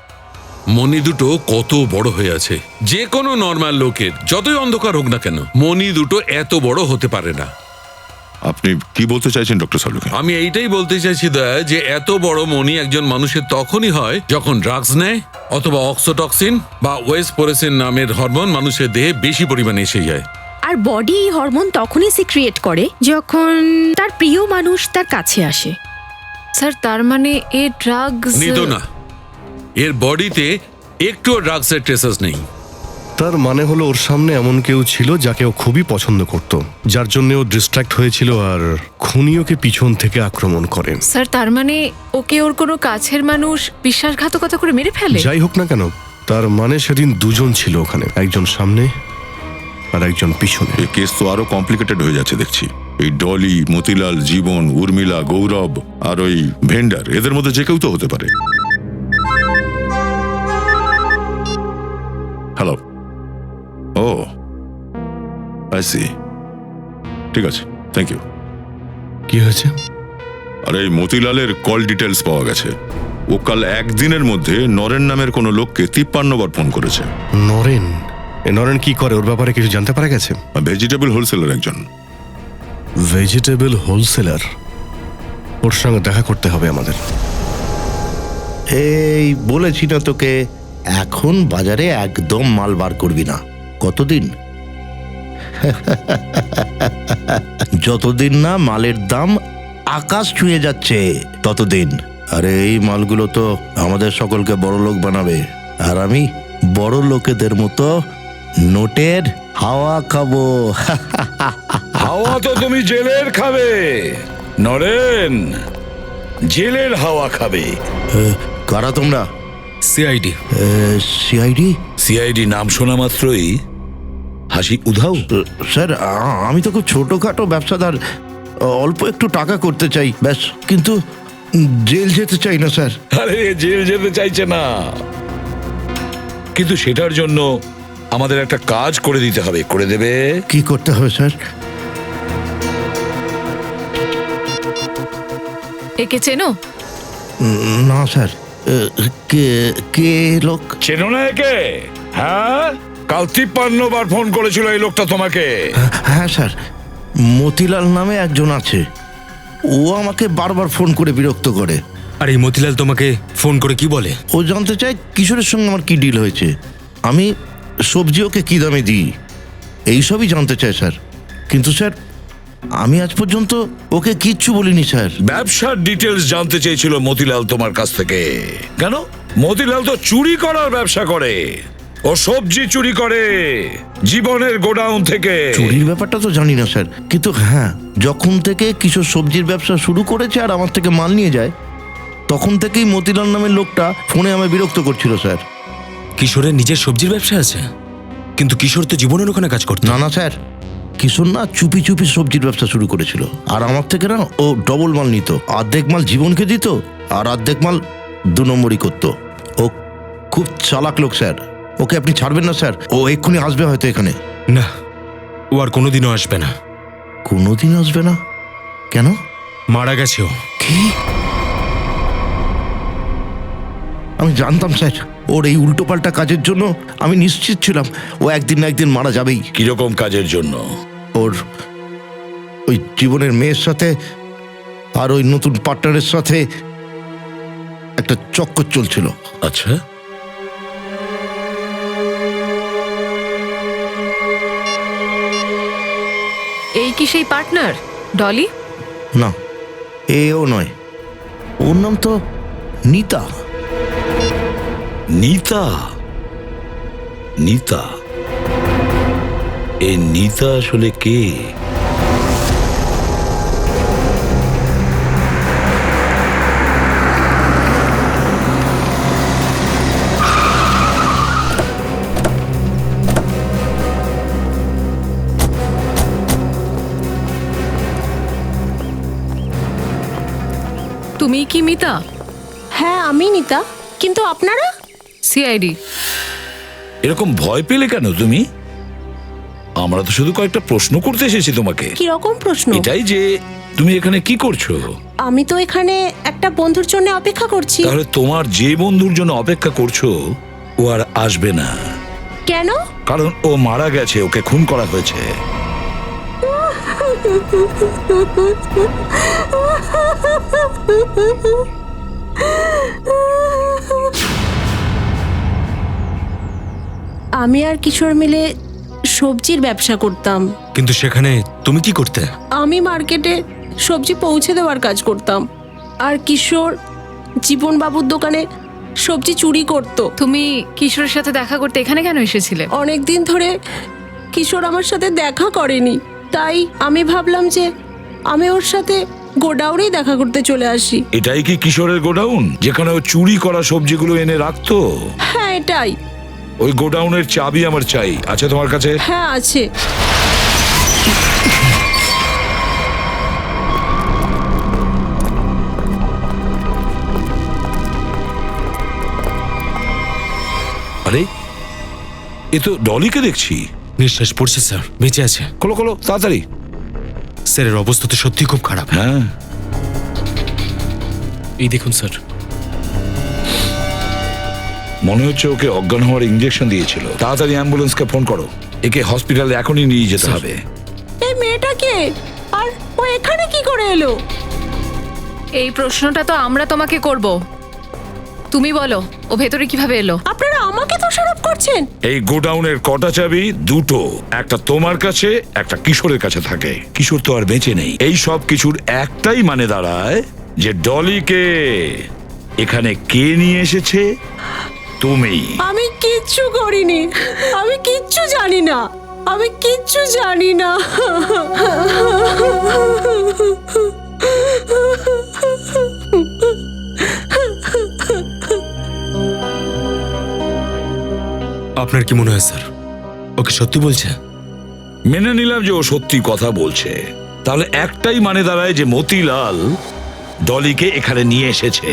মণি দুটো কত বড় হয়ে আছে। যে কোনো নর্মাল লোকের, যতই অন্ধকার হোক না কেন, মণি দুটো এত বড় হতে পারে না। আপনি কি বলতে চাইছেন ডক্টর সালুকে? আমি এইটাই বলতে চাইছি দয়া, যে এত বড় মণি একজন মানুষের তখনই হয় যখন ড্রাগস নেয়, অথবা অক্সোটক্সিন বা ওয়েসপোরেসিন নামের হরমোন মানুষের দেহে বেশি পরিমাণে এসে যায়। আর বডি এই হরমোন তখনই সিক্রিয়েট করে যখন তার প্রিয় মানুষ তার কাছে আসে। স্যার, তার মানে এ ড্রাগস নিত না, এর বডিতে একটুও ড্রাগসের ট্রেসেস নেই। তার মানে হলো ওর সামনে এমন কেউ ছিল যাকে ও খুবই পছন্দ করত, যার জন্য ও ডিস্ট্র্যাক্ট হয়েছিল আর খুনি ওকে পিছন থেকে আক্রমণ করেন। স্যার তার মানে ওকে ওর কোনো কাছের মানুষ বিশ্বাসঘাতকতা করে মেরে ফেলে? যাই হোক না কেন, তার মানে সেদিন দুজন ছিল ওখানে, একজন সামনে আর একজন পিছনে। এই কেস তো আরো কমপ্লিকেটেড হয়ে যাচ্ছে দেখছি। এই ডলি, মতিলাল, জীবন, উর্মিলা, গৌরব আর ওই ভেন্ডার, এদের মধ্যে যে কেউ তো হতে পারে। হ্যালো, ও আই সি, ঠিক আছে, থ্যাংক ইউ। কি হয়েছে? আর এই মতিলালের কল ডিটেলস পাওয়া গেছে। ও কাল একদিনের মধ্যে নরেন নামের কোনো লোককে 53 বার ফোন করেছে। নরেন? এ নরেন কি করে? ওর ব্যাপারে কিছু জানতে পারা গেছে? ভেজিটেবল হোলসেলার একজন। Vegetable wholesaler? ওর সঙ্গে দেখা করতে হবে আমাদের। এই বলেছি না তোকে, এখন বাজারে একদম মাল বার করবি না। কতদিন? যতদিন না মালের দাম আকাশ ছুঁয়ে যাচ্ছে ততদিন। আরে এই মালগুলো তো আমাদের সকলকে বড় লোক বানাবে, আর আমি বড় লোকেদের মতো নোটের হাওয়া খাবো। হাওয়া তো তুমি জেলের খাবে নরেন, জেলের হাওয়া খাবে। কারা তোমরা? সিআইডি। সিআইডি? সিআইডি নাম শোনা মাত্রই হাসি উধাও। স্যার, আমি তো খুব ছোটখাটো ব্যবসাদার, অল্প একটু টাকা করতে চাই ব্যাস, কিন্তু জেল যেতে চাই না স্যার। আরে জেল যেতে চাইছে না, কিন্তু সেটার জন্য আমাদের একটা কাজ করে দিতে হবে। করে দেবে? কি করতে হবে স্যার? একে চেনো? না স্যার। কে কে লোক? চেনো না একে? হ্যাঁ, কাল 53 বার ফোন করেছিল এই লোকটা তোমাকে। হ্যাঁ স্যার, মতিলাল নামে একজন আছে, ও আমাকে বারবার ফোন করে বিরক্ত করে। আর এই মতিলাল তোমাকে ফোন করে কি বলে? ও জানতে চায় কিশোরের সঙ্গে আমার কি ডিল হয়েছে, আমি সবজি ওকে কি দামে দিই, এইসবই জানতে চায় স্যার। কিন্তু স্যার, আমি আজ পর্যন্ত ওকে কিচ্ছু বলিনি স্যার। ব্যবসার ডিটেলস জানতে চেয়েছিল মতিলাল তোমার কাছ থেকে। কেন? মতিলাল তো চুরি করার ব্যবসা করে, ও সবজি চুরি করে জীবনের গোডাউন থেকে। চুরির ব্যাপারটা তো জানি না স্যার, কিন্তু হ্যাঁ, যখন থেকে কিশোর সবজির ব্যবসা শুরু করেছে আর আমার থেকে মাল নিয়ে যায়, তখন থেকেই মতিলাল নামের লোকটা ফোনে আমায় বিরক্ত করছিল স্যার। কিশোরের নিজের সবজির ব্যবসা আছে, কিন্তু কিশোর তো জীবনের ওখানে কাজ করতো। না না স্যার, কিশোর না চুপি চুপি সবজির ব্যবসা শুরু করেছিল, আর আমার থেকে না ও ডবল মাল নিত। অর্ধেক মাল জীবনকে দিত আর অর্ধেক মাল 2 নম্বরই করতো। ও খুব চালাক লোক স্যার, ওকে আপনি ছাড়বেন না স্যার। ও এক্ষুনি আসবে হয়তো এখানে। না, ও আর কোনোদিনও আসবে না। কোনোদিন আসবে না? কেন? মারা গেছে ও। কি? আমি জানতাম স্যার, ওর এই উল্টোপাল্টা কাজের জন্য আমি নিশ্চিত ছিলাম ও একদিন না একদিন মারা যাবেই। কিরকম কাজের জন্য? ওর ওই জীবনের মেয়ের সাথে আর ওই নতুন পার্টনারের সাথে একটা চক্কর চলছিল। আচ্ছা, এই কি সেই পার্টনার ডলি? না, এও নয়, ওর নাম তো নিতা। নিতা? নিতা? এই নিতা আসলে কে? তুমি কি মিতা? হ্যাঁ আমি নিতা, কিন্তু আপনারা? সিআইডি। এরকম ভয় পেলে কেন তুমি? আমরা তো শুধু কয়েকটা প্রশ্ন করতে এসেছি তোমাকে। কি রকম প্রশ্ন? এটাই যে তুমি এখানে কি করছো? আমি তো এখানে একটা বন্ধুর জন্য অপেক্ষা করছি। তাহলে তোমার যে বন্ধুর জন্য অপেক্ষা করছো ও আর আসবে না। কেন? কারণ ও মারা গেছে, ওকে খুন করা হয়েছে। আমি আর কিশোর মিলে সবজির ব্যবসা করতাম। কিন্তু সেখানে তুমি কি করতে? আমি মার্কেটে সবজি পৌঁছে দেওয়ার কাজ করতাম, আর কিশোর জীবন বাবুর দোকানে সবজি চুরি করত। তুমি কিশোরের সাথে দেখা করতে এখানে কেন এসেছিলে? অনেক দিন ধরে কিশোর আমার সাথে দেখা করেনি, তাই আমি ভাবলাম যে আমি ওর সাথে গোডাউনেই দেখা করতে চলে আসি। এটাই কি কিশোরের গোডাউন, যেখানে ও চুরি করা সবজিগুলো এনে রাখতো? হ্যাঁ এটাই। ওই গোডাউনের চাবি আমার চাই। আছে তোমার কাছে? হ্যাঁ আছে। আরে, এ তো ডলিকে দেখছি। নিঃশ্বাস পড়ছে স্যার, বেঁচে আছে। খোলো খোলো তাড়াতাড়ি। স্যারের অবস্থা তো সত্যি খুব খারাপ। হ্যাঁ, এই দেখুন স্যার। মনে হচ্ছে ওকে অজ্ঞান হওয়ার ইঞ্জেকশন দিয়েছিল। তাড়াতাড়ি অ্যাম্বুলেন্সকে ফোন করো, একে হসপিটালে এখনই নিয়ে যেতে হবে। এই মেয়েটাকে, আর ও এখানে কি করে এলো? এই প্রশ্নটা তো আমরা তোমাকে করব। তুমি বলো, ও ভেতরে কিভাবে এলো? আপনারা আমাকে দোষারোপ করছেন। এই গোডাউনের কটা চাবি? দুটো। একটা তোমার কাছে, একটা কিশোরের কাছে থাকে। কিশোর তো আর বেঁচে নেই। এই সব কিছুর একটাই মানে দাঁড়ায় যে ডলিকে এখানে কে নিয়ে এসেছে? তুমি। আমি কিচ্ছু করিনি, আমি কিচ্ছু জানি না, আমি কিচ্ছু জানি না। আপনার কি মনে হয় স্যার, ওকে সত্যি বলছে? মেনে নিলাম যে ও সত্যি কথা বলছে। তাহলে একটাই মানে দাঁড়ায় যে মতিলাল ডলিকে এখানে নিয়ে এসেছে।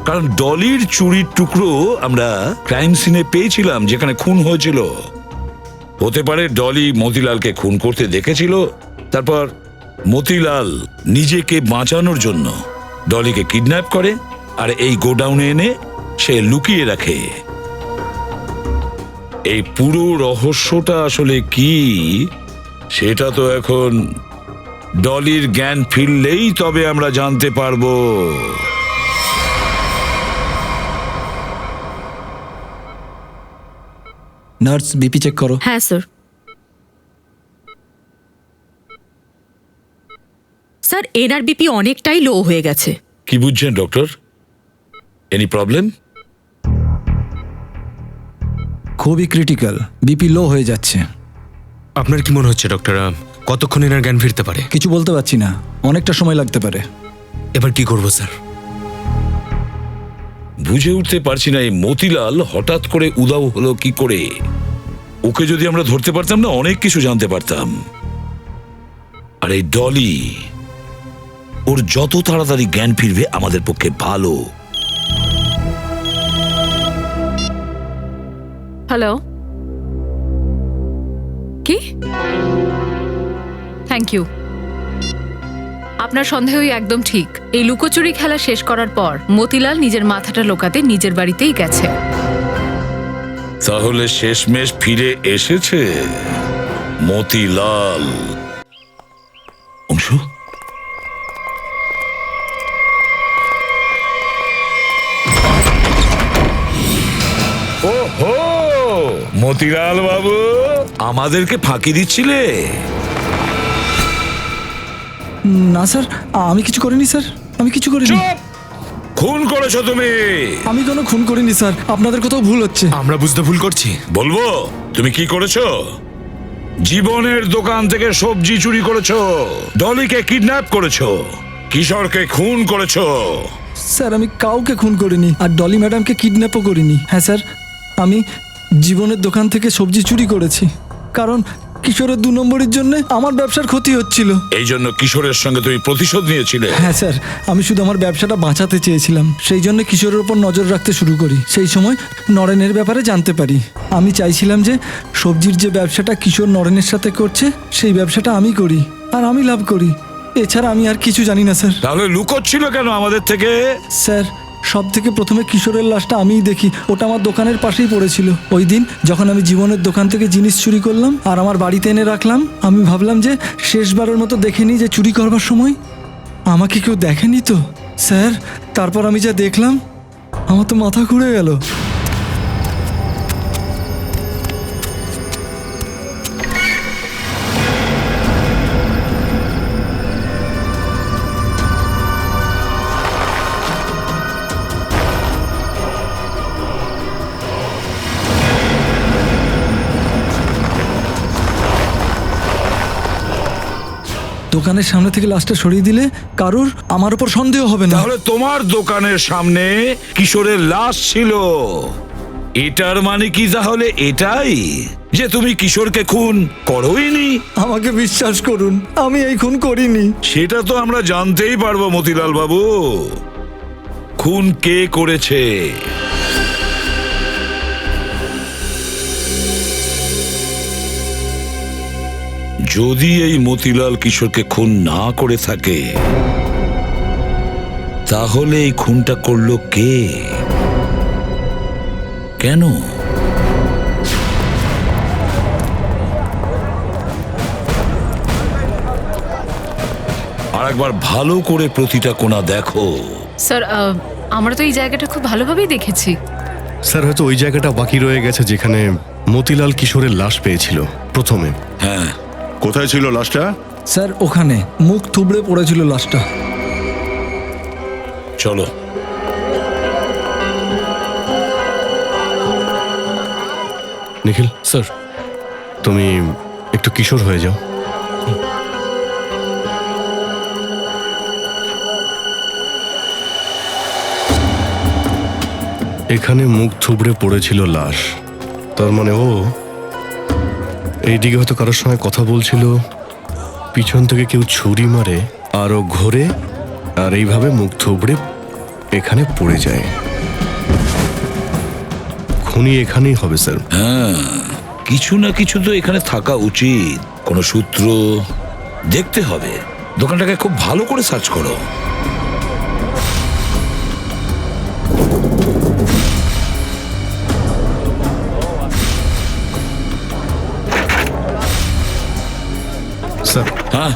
কারণ ডলির চুরির টুকরো আমরা ক্রাইম সিনে পেয়েছিলাম, যেখানে খুন হয়েছিল। হতে পারে ডলি মতিলালকে খুন করতে দেখেছিল, তারপর মতিলাল নিজেকে বাঁচানোর জন্য ডলিকে কিডন্যাপ করে আর এই গোডাউনে এনে সে লুকিয়ে রাখে। এই পুরো রহস্যটা আসলে কি, সেটা তো এখন ডলির জ্ঞান ফিরলেই তবে আমরা জানতে পারবো। নার্স, বিপি চেক করো। হ্যাঁ স্যার। স্যার, এনার বিপি অনেকটাই লো হয়ে গেছে। কি বুঝছেন ডক্টর? Any problem? খুবই ক্রিটিক্যাল, বিপি লো হয়ে যাচ্ছে। আপনার কি মনে হচ্ছে ডক্টর, কতক্ষণ এনার জ্ঞান ফিরতে পারে? কিছু বলতে পারছি না, অনেকটা সময় লাগতে পারে। এবার কি করব স্যার? বুঝে উঠতে পারছি না এই মতিলাল হঠাৎ করে উধাও হলো কি করে। ওকে যদি আমরা ধরতে পারতাম না, অনেক কিছু জানতে পারতাম। আর এই ডলি, ওর যত তাড়াতাড়ি জ্ঞান ফিরবে আমাদের পক্ষে ভালো। হ্যালো, কি? Thank you. আপনার সন্দেহই একদম ঠিক। এই লুকোচুরি খেলা শেষ করার পর মতিলাল নিজের মাথাটা লোকাতে নিজের বাড়িতেই গেছে। তাহলে শেষমেশ ফিরে এসেছে মতিলাল। অংশু, ওহো মতিলাল বাবু, আমাদেরকে ফাঁকি দিচ্ছিলে? না স্যার, আমি কিছু করিনি স্যার, আমি কিছু করিনি। খুন করেছো তুমি? আমি কোনো খুন করিনি স্যার, আপনাদের কোথাও ভুল হচ্ছে। আমরা বুঝতে ভুল করছি। বলবো তুমি কি করেছো? জীবনের দোকান থেকে সবজি চুরি করেছো, ডলিকে কিডন্যাপ করেছো, কিশোরকে খুন করেছো। স্যার, আমি কাউকে খুন করিনি, আর ডলি ম্যাডামকে কিডন্যাপও করিনি। হ্যাঁ স্যার, আমি জীবনের দোকান থেকে সবজি চুরি করেছি, কারণ কিশোরের 2 নম্বরের জন্য আমার ব্যবসার ক্ষতি হচ্ছিল। এই জন্য কিশোরের সঙ্গে তুমি প্রতিশোধ নিয়েছিলে? হ্যাঁ স্যার, আমি শুধু আমার ব্যবসাটা বাঁচাতে চেয়েছিলাম, সেই জন্য কিশোরের উপর নজর রাখতে শুরু করি। সেই সময় নরেনের ব্যাপারে জানতে পারি। আমি চাইছিলাম যে সবজির যে ব্যবসাটা কিশোর নরেনের সাথে করছে, সেই ব্যবসাটা আমি করি আর আমি লাভ করি। এছাড়া আমি আর কিছু জানি না স্যার। তাহলে লুকোচ্ছিল কেন আমাদের থেকে? স্যার, সব থেকে প্রথমে কিশোরের লাশটা আমিই দেখি, ওটা আমার দোকানের পাশেই পড়েছিল। ওই দিন যখন আমি জীবনের দোকান থেকে জিনিস চুরি করলাম আর আমার বাড়িতে এনে রাখলাম, আমি ভাবলাম যে শেষবারের মতো দেখে নিই যে চুরি করবার সময় আমাকে কেউ দেখেনি তো। স্যার, তারপর আমি যা দেখলাম, আমার তো মাথা ঘুরে গেল। দোকানের সামনে থেকে লাশটা সরিয়ে দিলে কারুর আমার উপর সন্দেহ হবে না। তাহলে তোমার দোকানের সামনে কিশোরের লাশ ছিল, এটার মানে কি তাহলে এটাই যে তুমি কিশোরকে খুন করোইনি? আমাকে বিশ্বাস করুন, আমি এই খুন করিনি। সেটা তো আমরা জানতেই পারবো মতিলাল বাবু, খুন কে করেছে। যদি এই মতিলাল কিশোরকে খুন না করে থাকে, তাহলে এই খুনটা করলো কে, কেন? আর একবার ভালো করে প্রতিটা কোণা দেখো। স্যার আমরা তো এই জায়গাটা খুব ভালোভাবেই দেখেছি। স্যার হয়তো ওই জায়গাটা বাকি রয়ে গেছে যেখানে মতিলাল কিশোরের লাশ পেয়েছিল প্রথমে। হ্যাঁ, কোথায় ছিল লাশটা? স্যার ওখানে মুখ থুবড়ে পড়েছিল লাশটা। চলো। নিখিল স্যার, তুমি একটু কিশোর হয়ে যাও। এখানে মুখ থুবড়ে পড়েছিল লাশ, তার মানে ও এইদিকে হয়তো কারোর সঙ্গে কথা বলছিল, পিছন থেকে কেউ ছুরি মারে আর ও ঘোরে আর এইভাবে মুখ থুবড়ে এখানে পড়ে যায়। খুনি এখানেই হবে স্যার। হ্যাঁ, কিছু না কিছু তো এখানে থাকা উচিত, কোনো সূত্র দেখতে হবে। দোকানটাকে খুব ভালো করে সার্চ করো। স্যার, হ্যাঁ,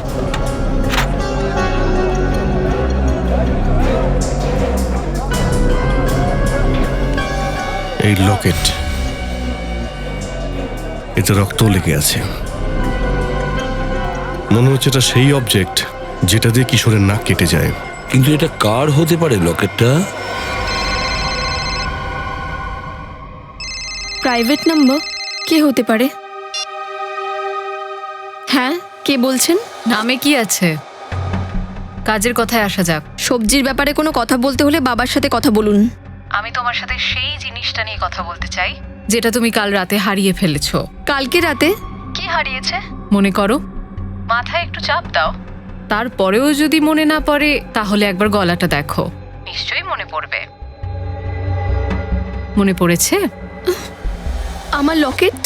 এই লকেট, এতে রক্ত লেগে আছে। মনে হচ্ছে এটা সেই অবজেক্ট যেটা দিয়ে কিশোরের নাক কেটে যায়। কিন্তু এটা কার হতে পারে লকেটটা? Private number? কে হতে পারে? হ্যাঁ, কে বলছেন? নামে কি আছে? কাজের কথায় আসা যাক। সবজির ব্যাপারে কোনো কথা বলতে হলে বাবার সাথে কথা বলুন। আমি তোমার সাথে সেই জিনিসটা নিয়ে কথা বলতে চাই যেটা তুমি কাল রাতে হারিয়ে ফেলেছো। কালকে রাতে? কি হারিয়েছে? মনে করো, মাথায় একটু চাপ দাও, তারপরেও যদি মনে না পড়ে তাহলে একবার গলাটা দেখো, নিশ্চয়ই মনে পড়বে। মনে পড়েছে? আমার লকেট?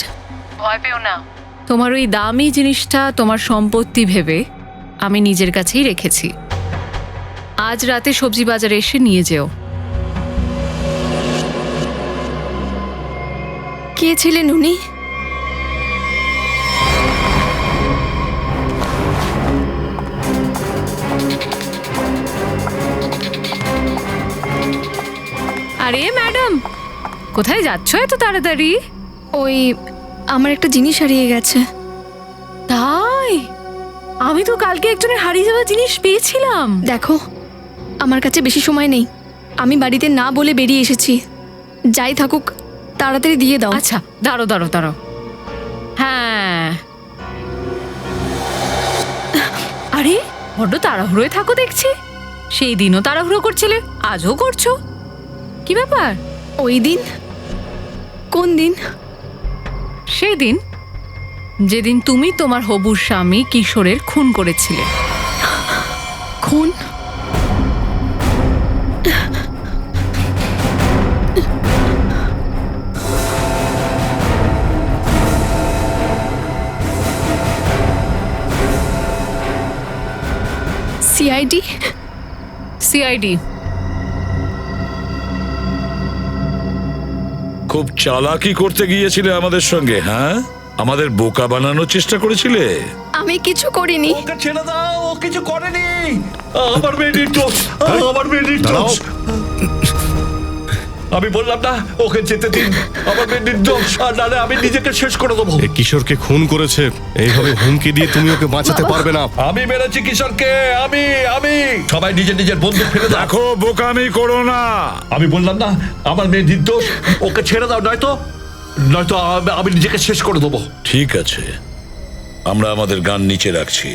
ভয় পেও না, তোমার ওই দামি জিনিসটা তোমার সম্পত্তি ভেবে আমি নিজের কাছেই রেখেছি। আজ রাতে সবজি বাজারে এসে নিয়ে যেও। কে ছিলেন উনি? আরে ম্যাডাম, কোথায় যাচ্ছ এত তাড়াতাড়ি? ওই আমার একটা জিনিস হারিয়ে গেছে। তাই? আমি তো কালকে একজনের হারিয়ে যাওয়া জিনিস পেয়েছিলাম। দেখো, আমার কাছে বেশি সময় নেই, আমি বাড়িতে না বলে বেরিয়ে এসেছি। যাই থাকুক, তাড়াতাড়ি দিয়ে দাও। আচ্ছা, দাঁড়ো দাঁড়ো দাঁড়ো। হ্যাঁ, আরে বড্ড তাড়াহুড়োয় থাকো দেখছি। সেই দিনও তাড়াহুড়ো করছিলে, আজও করছো, কি ব্যাপার? ওই দিন? কোন দিন? সেই দিন যেদিন তুমি তোমার হবু স্বামী কিশোরের খুন করেছিলে। খুন? সিআইডি? সিআইডি? খুব চালাকি করতে গিয়েছিলে আমাদের সঙ্গে, হ্যাঁ? আমাদের বোকা বানানোর চেষ্টা করেছিলে। আমি কিছু করিনি। ওকে ছেড়ে দাও, ও কিছু করেনি। আমার মেয়ে নির্দোষ, আমার মেয়ে নির্দোষ। আমি বললাম না, ওকে যেতে দিন। আমার মেয়ে নির্দোষ, আর নাহলে আমি নিজেকে শেষ করে দেবো। এই কিশোরকে খুন করেছে, এইভাবে হুমকি দিয়ে তুমি ওকে বাঁচাতে পারবে না। আমি মেরেছি কিশোরকে, আমি আমি সবাই নিজের নিজের বন্দুক ফেলে দাও। দেখো, বোকামি করো না। আমি বললাম না, আমার মেয়ে নির্দোষ, ওকে ছেড়ে দাও, নয়তো নয়তো আমি নিজেকে শেষ করে দেবো। ঠিক আছে, আমরা আমাদের গান নিচে রাখছি।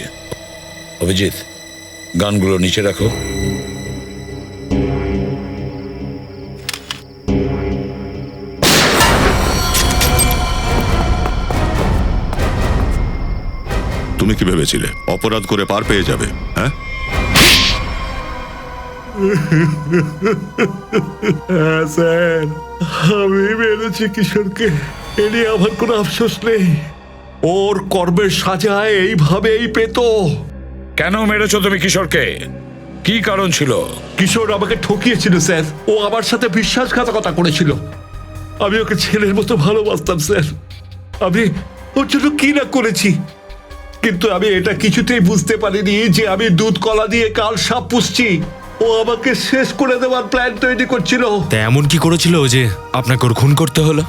ও অভিজিৎ, গানগুলো নিচে রাখো। তুমি কি ভেবেছিলে অপরাধ করে পার পেয়ে যাবে? হ্যাঁ, হ্যাঁ স্যার, আমি মেরেছি কিশোরকে। এ নিয়ে আমার কোনো আফসোস নেই। ওর কর্মের সাজায় এইভাবেই পেত। কেন মেরেছো তুমি কিশোরকে? কি কারণ ছিল? কিশোর আমাকে ঠকিয়েছিল স্যার। ও আমার সাথে বিশ্বাসঘাতকতা করেছিল। আমি ওকে ছেলের মতো ভালোবাসতাম স্যার। আমি ওর জন্য কি না করেছি, কিন্তু আমি এটা কিছুতেই বুঝতে পারিনি যে আমি দুধ কলা দিয়ে কাল সাপ পুষছি। ও আমাকে শেষ করে দেওয়ার প্ল্যান তৈরি করছিল। তা এমন কি করেছিল যে আপনাকে ওর খুন করতে হলো?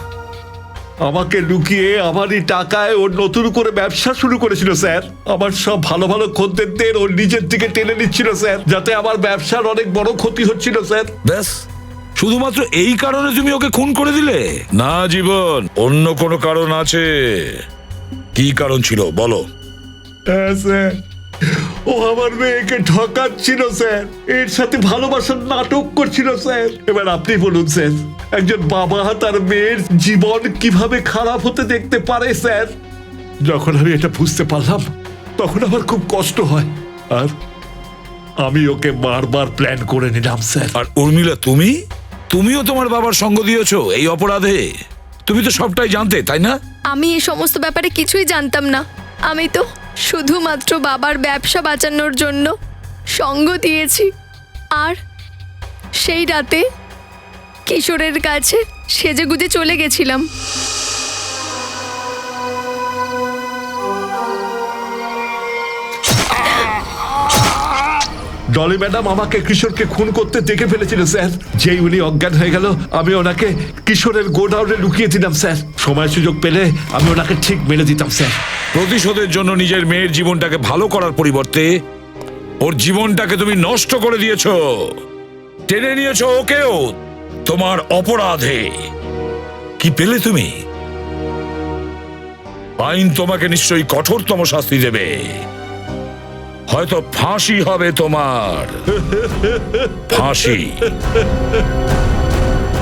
আমাকে লুকিয়ে আমারই টাকায় ওর নতুন করে ব্যবসা শুরু করেছিল স্যার। আমার সব ভালো ভালো খদ্দেরদের ওর নিজের দিকে টেনে নিচ্ছিল স্যার, যাতে আমার ব্যবসার অনেক বড় ক্ষতি হচ্ছিল স্যার। ব্যাস, শুধুমাত্র এই কারণে তুমি ওকে খুন করে দিলে? না জীবন, অন্য কোনো কারণ আছে। কি কারণ ছিল বলো? হ্যাঁ স্যার, ও আমার মেয়েকে ঠকাচ্ছিল স্যার, এর সাথে ভালোবাসার নাটক করছিল স্যার। এবার আপনি বলুন স্যার, একজন বাবা তার মেয়ের জীবন কিভাবে খারাপ হতে দেখতে পারে স্যার? যখন আমি এটা বুঝতে পারলাম তখন আমার খুব কষ্ট হয়, আর আমি ওকে বারবার প্ল্যান করে নিলাম স্যার। আর উর্মিলা, তুমিও তোমার বাবার সঙ্গ দিয়েছো এই অপরাধে? তুমি তো সবটাই জানতে, তাই না? আমি এই সমস্ত ব্যাপারে কিছুই জানতাম না। আমি তো শুধুমাত্র বাবার ব্যবসা বাঁচানোর জন্য সঙ্গ দিয়েছি। আর সেই রাতে কিশোরের কাছে সেজেগুজে চলে গেছিলাম। ডলি ম্যাডাম আমাকে কিশোরকে খুন করতে দেখে ফেলেছিল স্যার। যেই উনি অজ্ঞান হয়ে গেল, আমি ওনাকে কিশোরের গোডাউনে লুকিয়ে দিলাম স্যার। সময় সুযোগ পেলে আমি ওনাকে ঠিক মেরে দিতাম স্যার। প্রতিশোধের জন্য নিজের মেয়ের জীবনটাকে ভালো করার পরিবর্তে ওর জীবনটাকে তুমি নষ্ট করে দিয়েছো। টেনে নিয়েছো ওকেও তোমার অপরাধে। কি পেলে তুমি? আইন তোমাকে নিশ্চয়ই কঠোরতম শাস্তি দেবে। হয়তো ফাঁসি হবে তোমার, ফাঁসি।